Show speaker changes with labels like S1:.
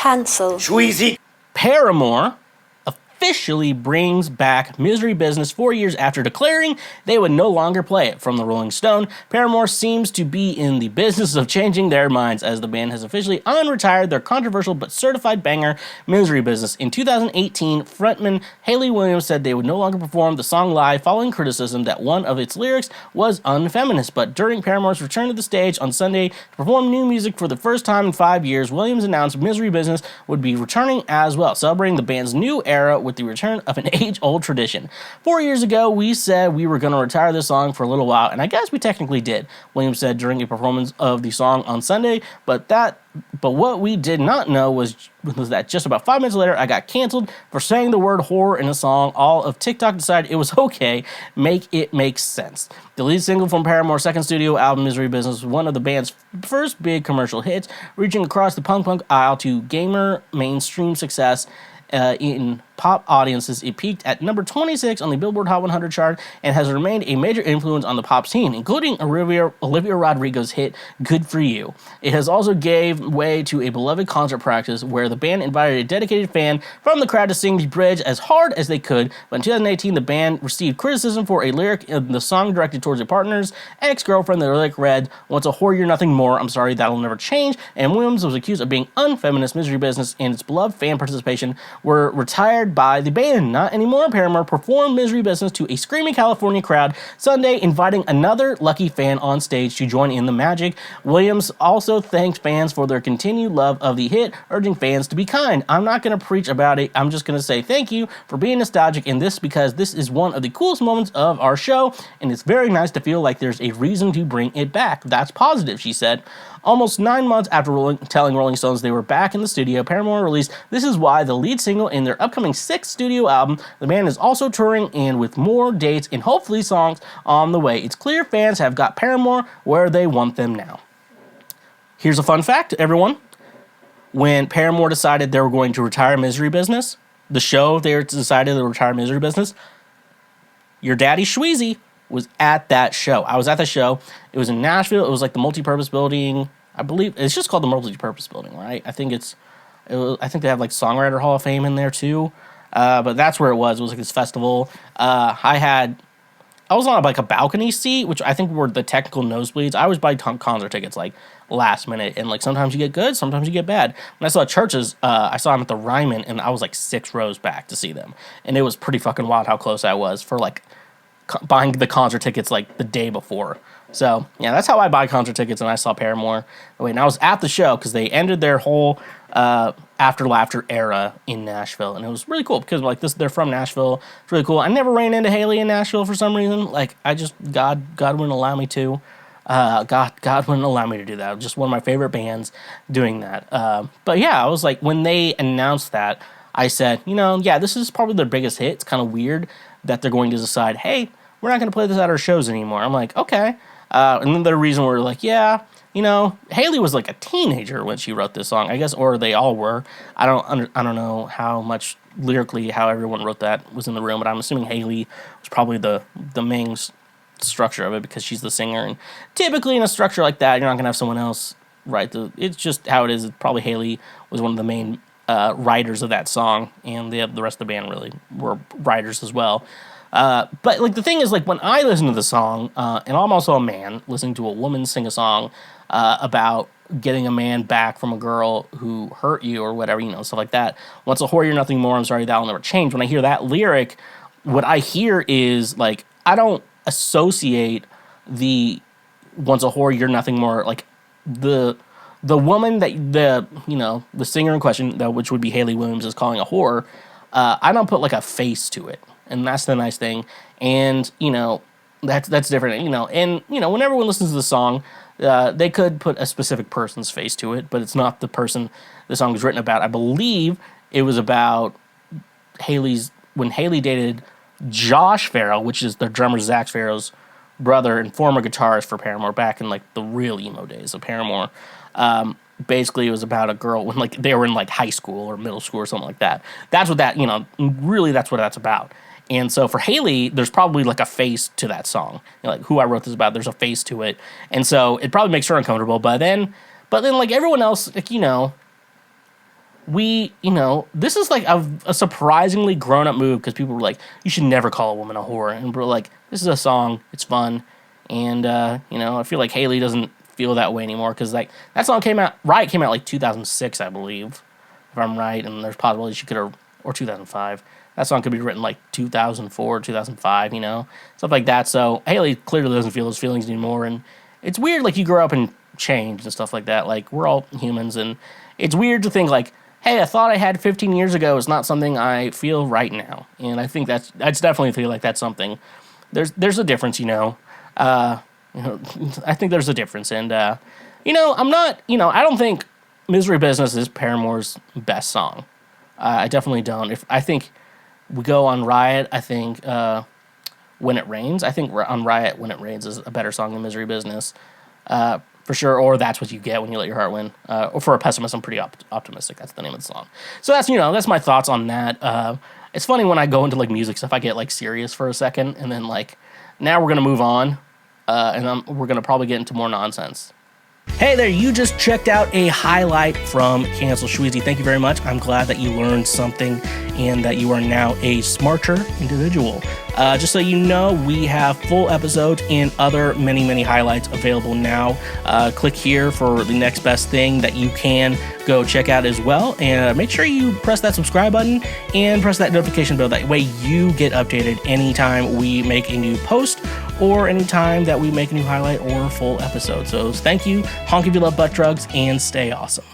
S1: Cancel.
S2: Schweezy.
S3: Paramore officially brings back Misery Business 4 years after declaring they would no longer play it. From the Rolling Stone, Paramore seems to be in the business of changing their minds as the band has officially unretired their controversial but certified banger, Misery Business. In 2018, frontman Hayley Williams said they would no longer perform the song live following criticism that one of its lyrics was unfeminist. But during Paramore's return to the stage on Sunday to perform new music for the first time in 5 years, Williams announced Misery Business would be returning as well, celebrating the band's new era with the return of an age-old tradition. 4 years ago, we said we were going to retire this song for a little while, and I guess we technically did, Williams said during a performance of the song on Sunday, but what we did not know was that just about 5 minutes later, I got canceled for saying the word whore in a song. All of TikTok decided it was okay. Make it make sense. The lead single from Paramore's second studio album, Misery Business, was one of the band's first big commercial hits, reaching across the punk aisle to gamer mainstream success in pop audiences. It peaked at number 26 on the Billboard Hot 100 chart and has remained a major influence on the pop scene, including Olivia Rodrigo's hit Good For You. It has also gave way to a beloved concert practice where the band invited a dedicated fan from the crowd to sing the bridge as hard as they could, but in 2018 the band received criticism for a lyric in the song directed towards a partner's ex-girlfriend. The lyric read, "Once a whore, you're nothing more, I'm sorry, that'll never change," and Williams was accused of being unfeminist. Misery Business and its beloved fan participation were retired by the band. Not anymore. Paramore performed Misery Business to a screaming California crowd Sunday, inviting another lucky fan on stage to join in the magic. Williams also thanked fans for their continued love of the hit, urging fans to be kind. "I'm not going to preach about it. I'm just going to say thank you for being nostalgic in this, because this is one of the coolest moments of our show, and it's very nice to feel like there's a reason to bring it back. That's positive," she said. Almost 9 months after telling Rolling Stones they were back in the studio, Paramore released This Is Why, the lead single in their upcoming 6th studio album. The band is also touring, and with more dates and hopefully songs on the way. It's clear fans have got Paramore where they want them now. Here's a fun fact, everyone. When Paramore decided they were going to retire Misery Business, the show they decided to retire Misery Business, your daddy Schweezy was at that show. I was at the show. It was in Nashville. It was like the multi-purpose building. I believe it's just called the multi-purpose building, right? I think I think they have like Songwriter Hall of Fame in there too. But that's where it was. It was like this festival. I was on like a balcony seat, which I think were the technical nosebleeds. I always buy concert tickets like last minute, and like sometimes you get good, sometimes you get bad. When I saw Churches, I saw them at the Ryman, and I was like 6 rows back to see them, and it was pretty fucking wild how close I was for like buying the concert tickets like the day before. So yeah, that's how I buy concert tickets. And I saw Paramore. And I was at the show because they ended their whole After Laughter era in Nashville, and it was really cool because like they're from Nashville. It's really cool. I never ran into Hayley in Nashville for some reason. Like I just God wouldn't allow me to. God wouldn't allow me to do that. Just one of my favorite bands doing that. But yeah, I was like, when they announced that, I said, yeah, this is probably their biggest hit. It's kind of weird that they're going to decide, hey, we're not going to play this at our shows anymore. I'm like, okay. And then the reason we're like, yeah, Hayley was like a teenager when she wrote this song, I guess, or they all were. I don't know how much lyrically how everyone wrote that was in the room, but I'm assuming Hayley was probably the main structure of it because she's the singer. And typically in a structure like that, you're not going to have someone else write it's just how it is. It's probably Hayley was one of the main writers of that song, and the rest of the band really were writers as well. But like the thing is, like when I listen to the song, and I'm also a man listening to a woman sing a song about getting a man back from a girl who hurt you or whatever, stuff like that. Once a whore, you're nothing more. I'm sorry, that'll never change. When I hear that lyric, what I hear is like I don't associate the once a whore, you're nothing more, like the woman that the singer in question, which would be Hayley Williams, is calling a whore. I don't put like a face to it. And that's the nice thing. And, that's different, And, when everyone listens to the song, they could put a specific person's face to it, but it's not the person the song is written about. I believe it was about when Hayley dated Josh Farrell, which is the drummer Zach Farrell's brother and former guitarist for Paramore back in, like, the real emo days of Paramore. Basically, it was about a girl when, like, they were in, like, high school or middle school or something like that. That's what that, really that's what that's about. And so for Hayley, there's probably like a face to that song. Like who I wrote this about, there's a face to it. And so it probably makes her uncomfortable. But then like everyone else, like, this is like a surprisingly grown-up move, because people were like, you should never call a woman a whore. And we're like, this is a song, it's fun. And, I feel like Haley doesn't feel that way anymore, because like that song Riot came out like 2006, I believe, if I'm right. And there's possibilities she could have, or 2005. That song could be written like 2004, 2005, stuff like that. So Haley clearly doesn't feel those feelings anymore. And it's weird, like, you grow up and change and stuff like that. Like, we're all humans, and it's weird to think like, hey, I thought I had 15 years ago is not something I feel right now. And I think that's definitely feel like that's something. There's a difference, I think there's a difference. And, I'm not, I don't think Misery Business is Paramore's best song. I definitely don't. I think we go on Riot, I think When It Rains. I think on Riot, When It Rains is a better song than Misery Business. For sure, or That's What You Get When You Let Your Heart Win. Or for a pessimist, I'm pretty optimistic. That's the name of the song. So that's my thoughts on that. It's funny when I go into like music stuff, I get like serious for a second, and then like now we're gonna move on, and we're gonna probably get into more nonsense. Hey there, you just checked out a highlight from Cancel Schweezy. Thank you very much. I'm glad that you learned something and that you are now a smarter individual. Just so you know, we have full episodes and other many highlights available now. Click here for the next best thing that you can go check out as well. And make sure you press that subscribe button and press that notification bell. That way you get updated anytime we make a new post or anytime that we make a new highlight or full episode. So thank you. Honk if you love butt drugs, and stay awesome.